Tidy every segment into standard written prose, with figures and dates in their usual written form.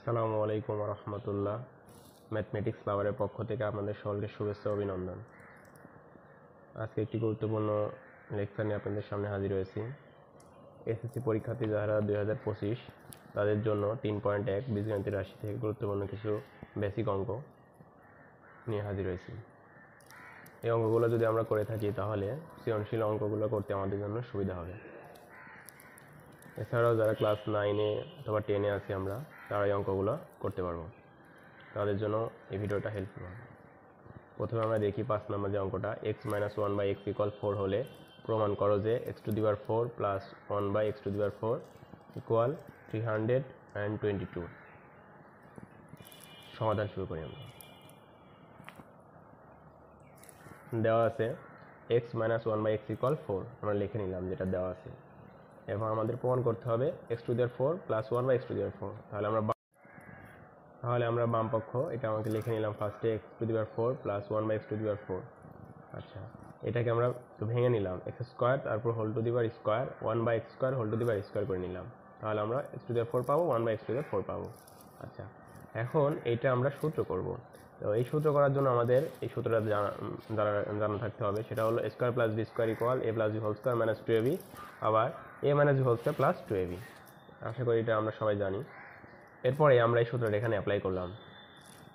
আসসালামু আলাইকুম রহমতুল্লাহ। ম্যাথমেটিক্স লাভারের পক্ষ থেকে আপনাদের সকলকে শুভেচ্ছা ও অভিনন্দন। আজকে একটি গুরুত্বপূর্ণ লেকচার নিয়ে আপনাদের সামনে হাজির হয়েছি। এসএসসি পরীক্ষার্থী যারা 2025 তাদের জন্য 3.1 বীজগণিতের রাশি থেকে গুরুত্বপূর্ণ কিছু বেসিক অঙ্ক নিয়ে হাজির হয়েছি। এই অঙ্কগুলো যদি আমরা করে থাকি তাহলে সৃজনশীল অঙ্কগুলো করতে আমাদের জন্য সুবিধা হবে। এছাড়াও যারা ক্লাস 9-এ অথবা 10-এ আছি আমরা, তারা এই অঙ্কগুলো করতে পারবো। তাদের জন্য এই ভিডিওটা হেল্পফুল হবে। প্রথমে আমরা দেখি 5 নম্বর যে অঙ্কটা, x-1/x = 4 হলে প্রমাণ করো যে x⁴ প্লাস 1/x⁴ = 322। সমাধান শুরু করি আমরা। দেওয়া আছে x-1/x = 4, আমরা লিখে নিলাম যেটা দেওয়া আছে। এবার আমাদের প্রমাণ করতে হবে x⁴ প্লাস 1/x⁴। তাহলে আমরা বাম পক্ষ এটা আমাকে লিখে নিলাম ফার্স্টে x⁴ প্লাস 1/x⁴। আচ্ছা, এটাকে আমরা ভেঙে নিলাম x² তারপর whole to the power square 1/x² whole to the power square করে নিলাম। তাহলে আমরা x⁴ পাবো, 1/x⁴ পাবো। আচ্ছা, এখন এটা আমরা সূত্র করব। তো এই সূত্র করার জন্য আমাদের এই সূত্রটা জানা থাকতে হবে। সেটা হলো a² + b² = a + b² - 2ab, আবার a - b² + 2ab। আশা করি এটা আমরা সবাই জানি। এরপরে আমরা এই সূত্রটা এখানে অ্যাপ্লাই করলাম।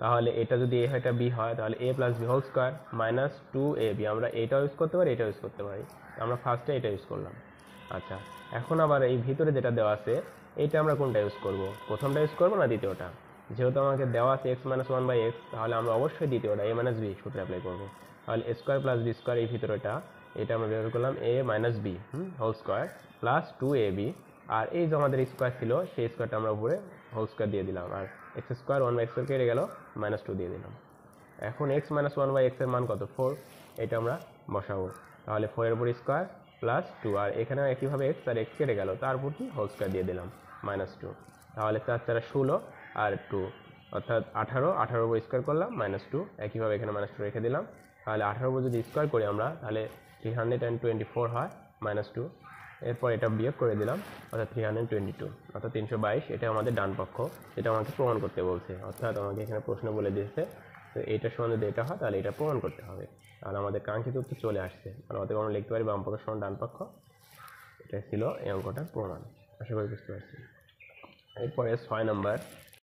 তাহলে এটা যদি a হয় এটা b হয়, তাহলে a + b² - 2ab। আমরা এটাও ইউজ করতে পারি, এটাও ইউজ করতে পারি। আমরা ফার্স্টে এটা ইউজ করলাম। আচ্ছা, এখন আবার এই ভিতরে যেটা দেওয়া আছে এইটা আমরা কোনটা ইউজ করব? প্রথমটা ইউজ করব না দ্বিতীয়টা? যেহেতু আমাকে দেওয়া আছে x - 1/x, তাহলে আমরা অবশ্যই দ্বিতীয়টা a - b সূত্র অ্যাপ্লাই করব। তাহলে a² + b² এই ভিতরেটা, এটা আমরা বের করলাম a - b² + 2ab, আর এই যে আমাদের স্কোয়ার ছিল সেই স্কোয়ারটা আমরা উপরে হোল স্কোয়ার দিয়ে দিলাম, আর x² 1/x² কেটে গেল, -2 দিয়ে দিলাম। এখন x - 1/x এর মান কত? 4। এটা আমরা বসাবো। তাহলে 4 এর উপর স্কোয়ার প্লাস 2, আর এখানে একইভাবে x আর x কেটে গেল, তার উপর হোল স্কোয়ার দিয়ে দিলাম, -2। তাহলে 4 × 4 = 16 আর 2 অর্থাৎ 18। 18 উপর স্কোয়ার করলাম, -2। একইভাবে এখানে -2 রেখে দিলাম। তাহলে 18 উপর যদি স্কোয়ার করি আমরা, তাহলে 324 হয়, -2। এরপর এটা বিয়োগ করে দিলাম, অর্থাৎ 322, অর্থাৎ 322। এটা আমাদের ডান পক্ষ, এটা আমাকে প্রমাণ করতে বলছে। অর্থাৎ আমাকে এখানে প্রশ্ন বলে দিয়েছে তো এইটার সমান যদি এটা হয় তাহলে এটা প্রমাণ করতে হবে। তাহলে আমাদের কাঙ্ক্ষিত উত্তর চলে আসছে। আর অতএব আমরা লিখতে পারি বাম পক্ষ সমান ডান পক্ষ। এটা ছিল এই অঙ্কটার প্রমাণ। আশা করি বুঝতে পারছি। এরপরে 6 নম্বর,